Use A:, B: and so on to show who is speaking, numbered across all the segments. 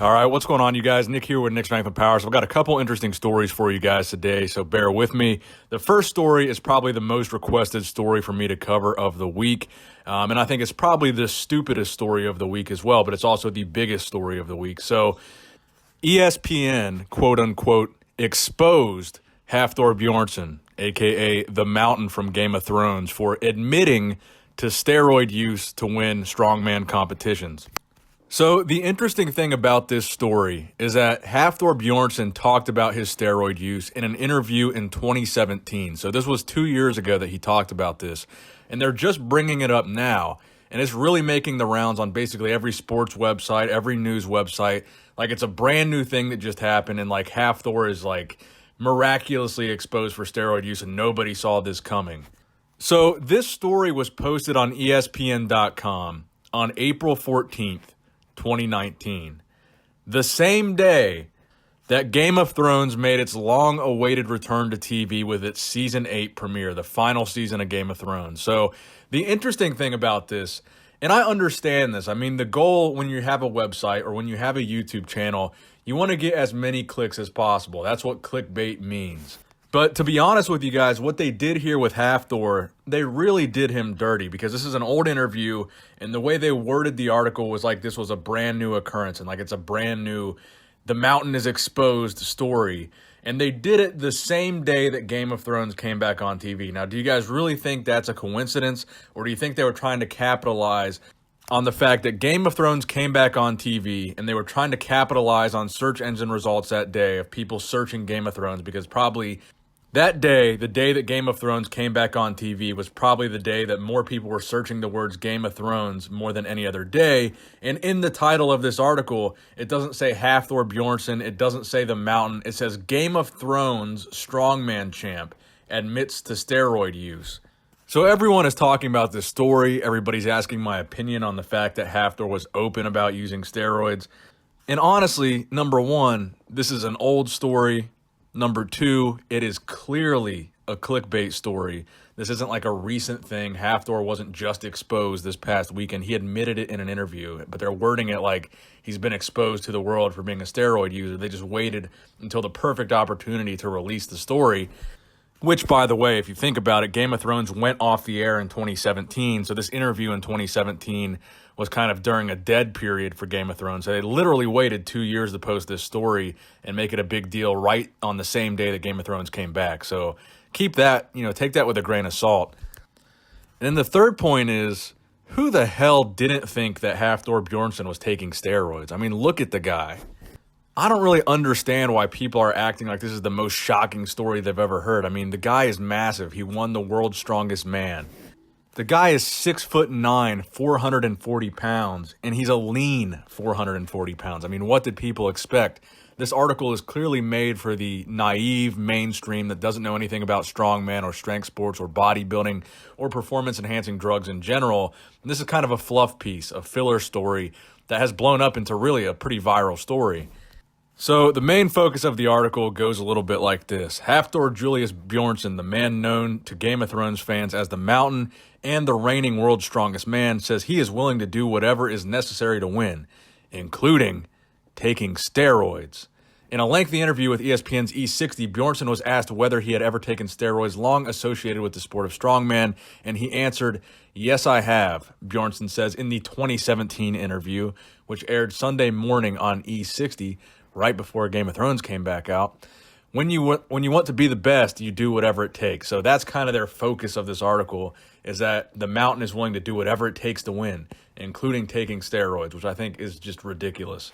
A: All right, what's going on, you guys? Nick here with Nick Strength and Power. So I've got a couple interesting stories for you guys today, so bear with me. The first story is probably the most requested story for me to cover of the week, and I think it's probably the stupidest story of the week as well, but it's also the biggest story of the week. So ESPN, quote-unquote, exposed Hafthor Bjornsson, a.k.a. the Mountain from Game of Thrones, for admitting to steroid use to win strongman competitions. So the interesting thing about this story is that Hafthor Bjornsson talked about his steroid use in an interview in 2017. So this was 2 years ago that he talked about this, and they're just bringing it up now. And it's really making the rounds on basically every sports website, every news website. Like, it's a brand new thing that just happened, and like Hafthor is like miraculously exposed for steroid use, and nobody saw this coming. So this story was posted on ESPN.com on April 14th. 2019, the same day that Game of Thrones made its long-awaited return to TV with its Season 8 premiere, the final season of Game of Thrones. So the interesting thing about this, and I understand this, I mean, the goal when you have a website or when you have a YouTube channel, you want to get as many clicks as possible. That's what clickbait means. But to be honest with you guys, what they did here with Hafthor, they really did him dirty, because this is an old interview, and the way they worded the article was like this was a brand new occurrence, and like it's a brand new, the mountain is exposed story. And they did it the same day that Game of Thrones came back on TV. Now, do you guys really think that's a coincidence, or do you think they were trying to capitalize on the fact that Game of Thrones came back on TV, and they were trying to capitalize on search engine results that day of people searching Game of Thrones? Because probably that day, the day that Game of Thrones came back on TV, was probably the day that more people were searching the words Game of Thrones more than any other day. And in the title of this article, it doesn't say Hafthor Bjornsson, it doesn't say the Mountain, it says Game of Thrones strongman champ admits to steroid use. So everyone is talking about this story, everybody's asking my opinion on the fact that Hafthor was open about using steroids. And honestly, number one, this is an old story. Number two, it is clearly a clickbait story. This isn't like a recent thing. Hafthor wasn't just exposed this past weekend. He admitted it in an interview, but they're wording it like he's been exposed to the world for being a steroid user. They just waited until the perfect opportunity to release the story, which, by the way, if you think about it, Game of Thrones went off the air in 2017. So this interview in 2017 was kind of during a dead period for Game of Thrones. So they literally waited 2 years to post this story and make it a big deal right on the same day that Game of Thrones came back. So keep that, take that with a grain of salt. And then the third point is, who the hell didn't think that Hafthor Bjornsson was taking steroids? I mean, look at the guy. I don't really understand why people are acting like this is the most shocking story they've ever heard. I mean, the guy is massive. He won the world's strongest man. The guy is 6'9", 440 pounds, and he's a lean 440 pounds. I mean, what did people expect? This article is clearly made for the naive mainstream that doesn't know anything about strongman or strength sports or bodybuilding or performance-enhancing drugs in general. And this is kind of a fluff piece, a filler story that has blown up into really a pretty viral story. So the main focus of the article goes a little bit like this. Hafthor Julius Bjornsson, the man known to Game of Thrones fans as the Mountain and the reigning world's strongest man, says he is willing to do whatever is necessary to win, including taking steroids. In a lengthy interview with ESPN's E60, Bjornsson was asked whether he had ever taken steroids long associated with the sport of strongman, and he answered, "Yes, I have," Bjornsson says in the 2017 interview, which aired Sunday morning on E60, right before Game of Thrones came back out. When you want to be the best, you do whatever it takes. So that's kind of their focus of this article, is that the Mountain is willing to do whatever it takes to win, including taking steroids, which I think is just ridiculous.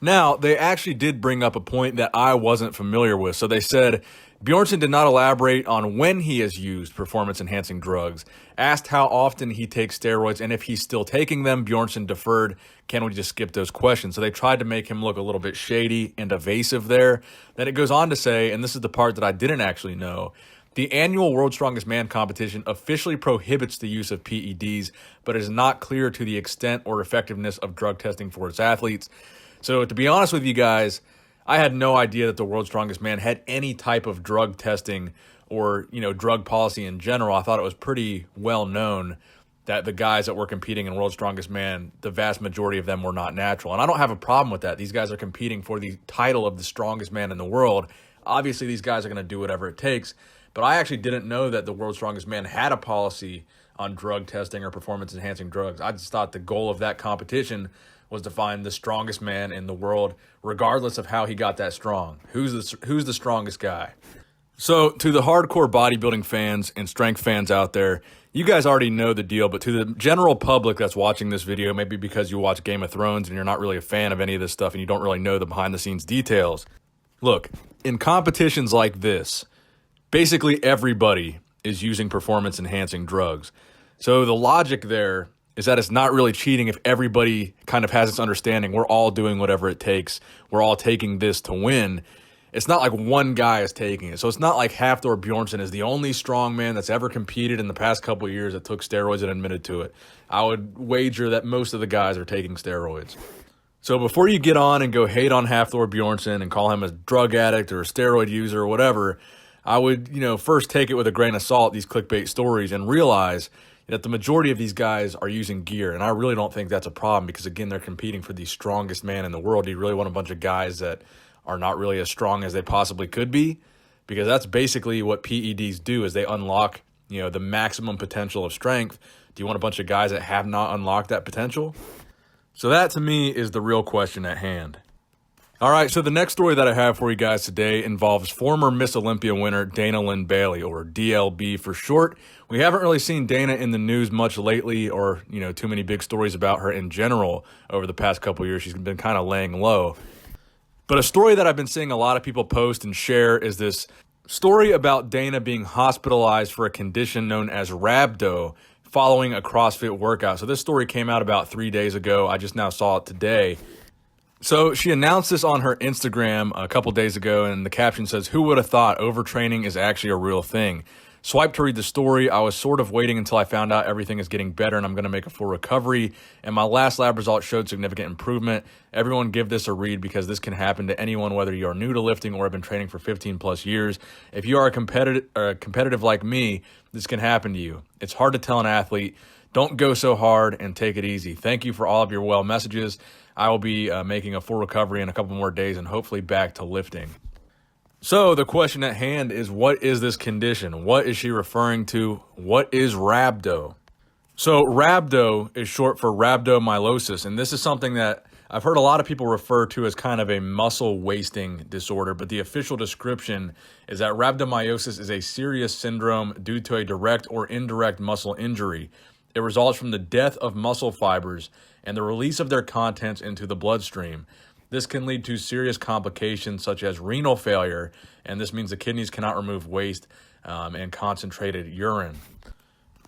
A: Now, they actually did bring up a point that I wasn't familiar with. So they said, Bjornsson did not elaborate on when he has used performance-enhancing drugs. Asked how often he takes steroids and if he's still taking them, Bjornsson deferred, "Can we just skip those questions?" So they tried to make him look a little bit shady and evasive there. Then it goes on to say, and this is the part that I didn't actually know, the annual World's Strongest Man competition officially prohibits the use of PEDs, but it is not clear to the extent or effectiveness of drug testing for its athletes. So to be honest with you guys, I had no idea that the World's Strongest Man had any type of drug testing or, drug policy in general. I thought it was pretty well known that the guys that were competing in World's Strongest Man, the vast majority of them were not natural. And I don't have a problem with that. These guys are competing for the title of the strongest man in the world. Obviously, these guys are going to do whatever it takes. But I actually didn't know that the World's Strongest Man had a policy on drug testing or performance-enhancing drugs. I just thought the goal of that competition was to find the strongest man in the world, regardless of how he got that strong. Who's the strongest guy? So to the hardcore bodybuilding fans and strength fans out there, you guys already know the deal, but to the general public that's watching this video, maybe because you watch Game of Thrones and you're not really a fan of any of this stuff and you don't really know the behind-the-scenes details. Look, in competitions like this, basically everybody is using performance-enhancing drugs. So the logic there is that it's not really cheating if everybody kind of has this understanding. We're all doing whatever it takes. We're all taking this to win. It's not like one guy is taking it. So it's not like Hafthor Bjornsson is the only strongman that's ever competed in the past couple of years that took steroids and admitted to it. I would wager that most of the guys are taking steroids. So before you get on and go hate on Hafthor Bjornsson and call him a drug addict or a steroid user or whatever, I would, first take it with a grain of salt, these clickbait stories, and realize that the majority of these guys are using gear. And I really don't think that's a problem because, again, they're competing for the strongest man in the world. Do you really want a bunch of guys that are not really as strong as they possibly could be? Because that's basically what PEDs do, is they unlock, the maximum potential of strength. Do you want a bunch of guys that have not unlocked that potential? So that, to me, is the real question at hand. All right, so the next story that I have for you guys today involves former Miss Olympia winner Dana Lynn Bailey, or DLB for short. We haven't really seen Dana in the news much lately, or, too many big stories about her in general over the past couple of years. She's been kind of laying low. But a story that I've been seeing a lot of people post and share is this story about Dana being hospitalized for a condition known as Rhabdo following a CrossFit workout. So this story came out about 3 days ago. I just now saw it today. So she announced this on her Instagram a couple days ago, and the caption says, "Who would have thought overtraining is actually a real thing?" Swipe to read the story. I was sort of waiting until I found out everything is getting better and I'm going to make a full recovery. And my last lab result showed significant improvement. Everyone give this a read because this can happen to anyone, whether you are new to lifting or have been training for 15 plus years. If you are a competitive like me, this can happen to you. It's hard to tell an athlete, don't go so hard and take it easy. Thank you for all of your well messages. I will be making a full recovery in a couple more days and hopefully back to lifting. So the question at hand is, what is this condition? What is she referring to? What is Rhabdo? So Rhabdo is short for rhabdomyolysis, and this is something that I've heard a lot of people refer to as kind of a muscle wasting disorder, but the official description is that rhabdomyolysis is a serious syndrome due to a direct or indirect muscle injury. It results from the death of muscle fibers and the release of their contents into the bloodstream. This can lead to serious complications such as renal failure, and this means the kidneys cannot remove waste and concentrated urine.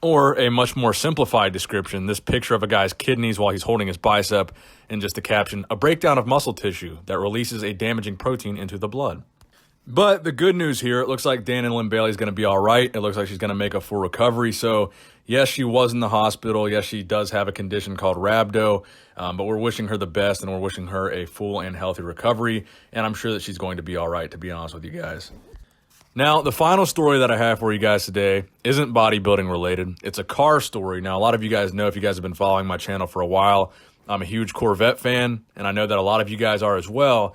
A: Or a much more simplified description, this picture of a guy's kidneys while he's holding his bicep, and just the caption, a breakdown of muscle tissue that releases a damaging protein into the blood. But the good news here, it looks like Dana Lynn Bailey is going to be all right. It looks like she's going to make a full recovery. So yes, she was in the hospital. Yes, she does have a condition called Rhabdo, but we're wishing her the best and we're wishing her a full and healthy recovery. And I'm sure that she's going to be all right, to be honest with you guys. Now, the final story that I have for you guys today isn't bodybuilding related. It's a car story. Now, a lot of you guys know, if you guys have been following my channel for a while, I'm a huge Corvette fan, and I know that a lot of you guys are as well.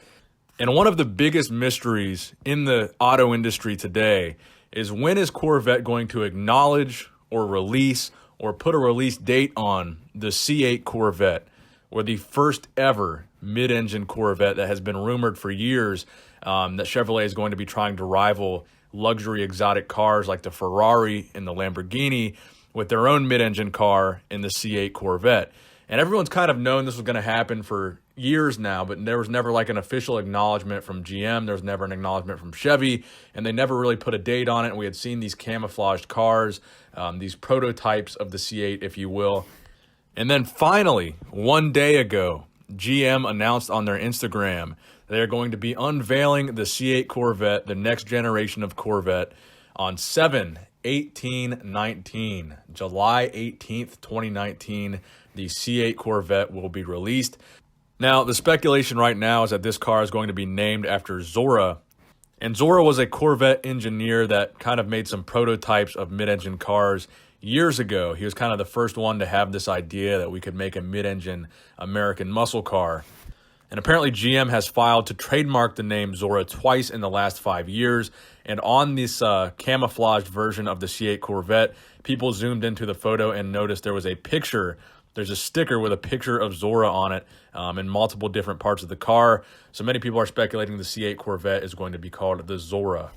A: And one of the biggest mysteries in the auto industry today is, when is Corvette going to acknowledge or release or put a release date on the C8 Corvette, or the first ever mid-engine Corvette that has been rumored for years that Chevrolet is going to be trying to rival luxury exotic cars like the Ferrari and the Lamborghini with their own mid-engine car in the C8 Corvette. And everyone's kind of known this was going to happen for years now, but there was never like an official acknowledgement from GM. There was never an acknowledgement from Chevy, and they never really put a date on it. And we had seen these camouflaged cars, these prototypes of the C8, if you will. And then finally, 1 day ago, GM announced on their Instagram they're going to be unveiling the C8 Corvette, the next generation of Corvette, on 7/18/19, July 18th, 2019. The C8 Corvette will be released. Now, the speculation right now is that this car is going to be named after Zora, And Zora was a Corvette engineer that kind of made some prototypes of mid-engine cars years ago. He was kind of the first one to have this idea that we could make a mid-engine American muscle car. And apparently GM has filed to trademark the name Zora twice in the last 5 years. And on this camouflaged version of the C8 Corvette, people zoomed into the photo and noticed there was a picture. There's a sticker with a picture of Zora on it in multiple different parts of the car. So many people are speculating the C8 Corvette is going to be called the Zora.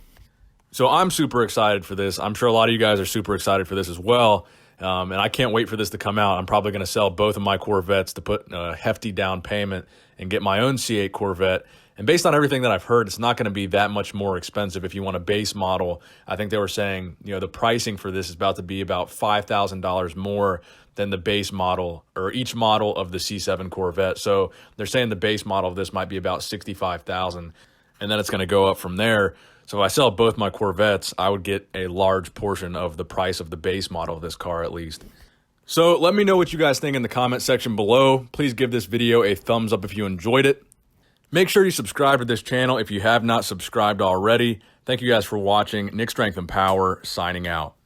A: So I'm super excited for this. I'm sure a lot of you guys are super excited for this as well. And I can't wait for this to come out. I'm probably going to sell both of my Corvettes to put a hefty down payment and get my own C8 Corvette. And based on everything that I've heard, it's not going to be that much more expensive if you want a base model. I think they were saying, the pricing for this is about to be about $5,000 more than the base model or each model of the C7 Corvette. So they're saying the base model of this might be about $65,000, and then it's going to go up from there. So if I sell both my Corvettes, I would get a large portion of the price of the base model of this car at least. So let me know what you guys think in the comment section below. Please give this video a thumbs up if you enjoyed it. Make sure you subscribe to this channel if you have not subscribed already. Thank you guys for watching. Nick Strength and Power signing out.